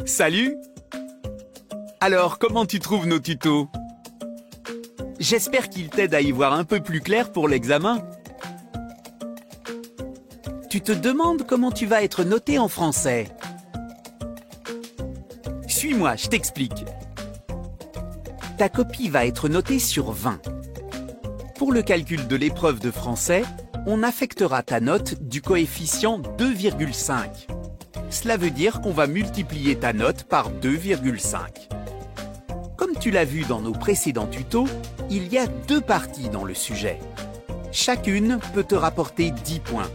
Salut! Alors, comment tu trouves nos tutos? J'espère qu'ils t'aident à y voir un peu plus clair pour l'examen. Tu te demandes comment tu vas être noté en français? Suis-moi, je t'explique. Ta copie va être notée sur 20. Pour le calcul de l'épreuve de français, on affectera ta note du coefficient 2,5. Cela veut dire qu'on va multiplier ta note par 2,5. Comme tu l'as vu dans nos précédents tutos, il y a 2 parties dans le sujet. Chacune peut te rapporter 10 points.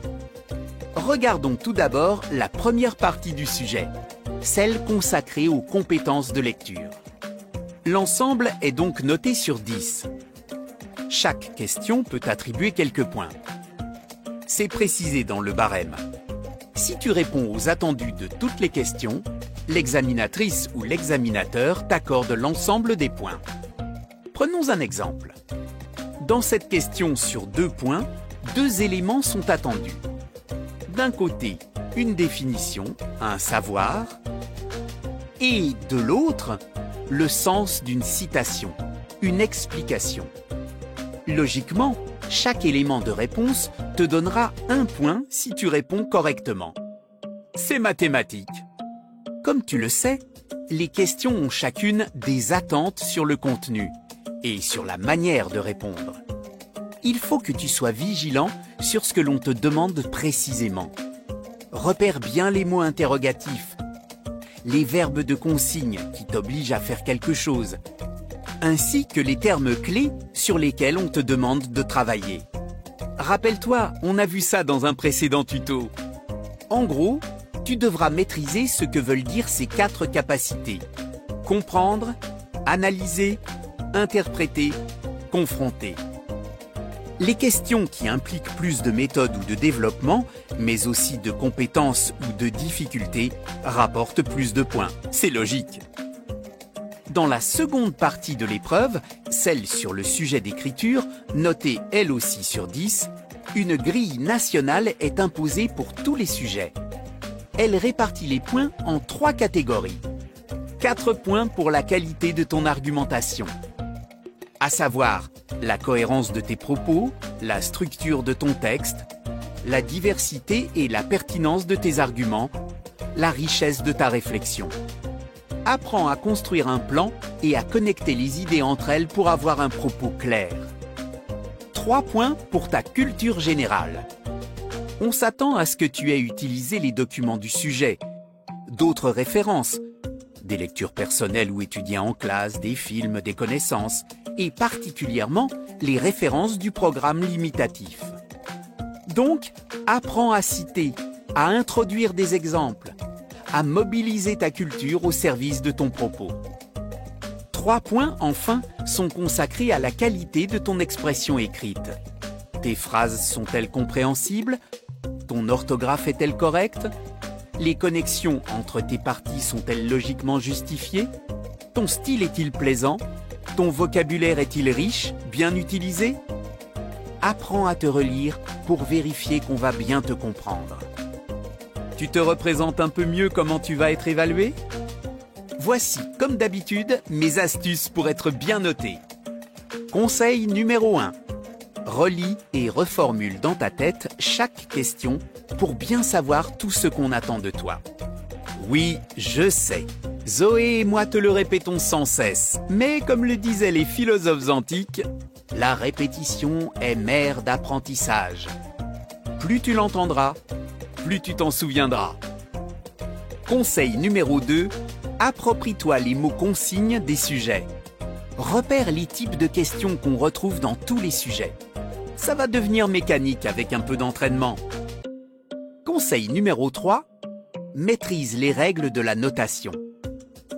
Regardons tout d'abord la première partie du sujet, celle consacrée aux compétences de lecture. L'ensemble est donc noté sur 10. Chaque question peut attribuer quelques points. C'est précisé dans le barème. Si tu réponds aux attendus de toutes les questions, l'examinatrice ou l'examinateur t'accorde l'ensemble des points. Prenons un exemple. Dans cette question sur 2 points, 2 éléments sont attendus. D'un côté, une définition, un savoir, et de l'autre, le sens d'une citation, une explication. Logiquement, chaque élément de réponse te donnera 1 point si tu réponds correctement. C'est mathématique. Comme tu le sais, les questions ont chacune des attentes sur le contenu et sur la manière de répondre. Il faut que tu sois vigilant sur ce que l'on te demande précisément. Repère bien les mots interrogatifs, les verbes de consigne qui t'obligent à faire quelque chose, ainsi que les termes clés sur lesquels on te demande de travailler. Rappelle-toi, on a vu ça dans un précédent tuto. En gros, tu devras maîtriser ce que veulent dire ces 4 capacités. Comprendre, analyser, interpréter, confronter. Les questions qui impliquent plus de méthode ou de développement, mais aussi de compétences ou de difficultés, rapportent plus de points. C'est logique. Dans la seconde partie de l'épreuve, celle sur le sujet d'écriture, notée elle aussi sur 10, une grille nationale est imposée pour tous les sujets. Elle répartit les points en 3 catégories. 4 points pour la qualité de ton argumentation, à savoir la cohérence de tes propos, la structure de ton texte, la diversité et la pertinence de tes arguments, la richesse de ta réflexion. Apprends à construire un plan et à connecter les idées entre elles pour avoir un propos clair. 3 points pour ta culture générale. On s'attend à ce que tu aies utilisé les documents du sujet, d'autres références, des lectures personnelles ou étudiées en classe, des films, des connaissances, et particulièrement les références du programme limitatif. Donc, apprends à citer, à introduire des exemples, à mobiliser ta culture au service de ton propos. 3 points, enfin, sont consacrés à la qualité de ton expression écrite. Tes phrases sont-elles compréhensibles? Ton orthographe est-elle correcte? Les connexions entre tes parties sont-elles logiquement justifiées? Ton style est-il plaisant? Ton vocabulaire est-il riche, bien utilisé? Apprends à te relire pour vérifier qu'on va bien te comprendre. Tu te représentes un peu mieux comment tu vas être évalué? Voici, comme d'habitude, mes astuces pour être bien noté. Conseil numéro 1. Relis et reformule dans ta tête chaque question pour bien savoir tout ce qu'on attend de toi. Oui, je sais, Zoé et moi te le répétons sans cesse, mais comme le disaient les philosophes antiques, la répétition est mère d'apprentissage. Plus tu l'entendras, plus tu t'en souviendras. Conseil numéro 2, approprie-toi les mots consignes des sujets. Repère les types de questions qu'on retrouve dans tous les sujets. Ça va devenir mécanique avec un peu d'entraînement. Conseil numéro 3, maîtrise les règles de la notation.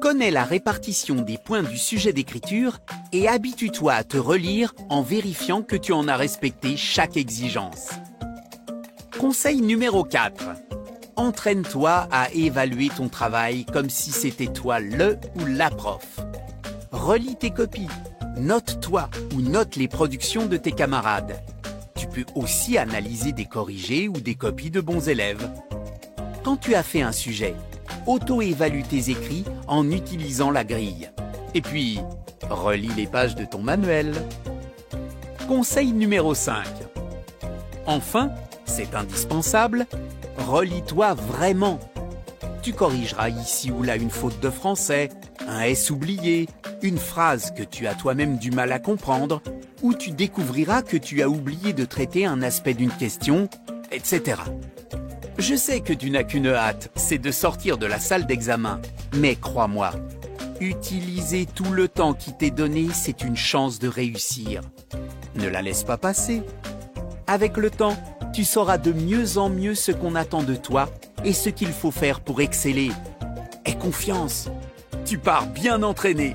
Connais la répartition des points du sujet d'écriture et habitue-toi à te relire en vérifiant que tu en as respecté chaque exigence. Conseil numéro 4. Entraîne-toi à évaluer ton travail comme si c'était toi le ou la prof. Relis tes copies, note-toi ou note les productions de tes camarades. Tu peux aussi analyser des corrigés ou des copies de bons élèves. Quand tu as fait un sujet, auto-évalue tes écrits en utilisant la grille. Et puis, relis les pages de ton manuel. Conseil numéro 5. Enfin, c'est indispensable, relis-toi vraiment. Tu corrigeras ici ou là une faute de français, un S oublié, une phrase que tu as toi-même du mal à comprendre, ou tu découvriras que tu as oublié de traiter un aspect d'une question, etc. Je sais que tu n'as qu'une hâte, c'est de sortir de la salle d'examen. Mais crois-moi, utiliser tout le temps qui t'est donné, c'est une chance de réussir. Ne la laisse pas passer. Avec le temps, tu sauras de mieux en mieux ce qu'on attend de toi et ce qu'il faut faire pour exceller. Aie confiance, tu pars bien entraîné.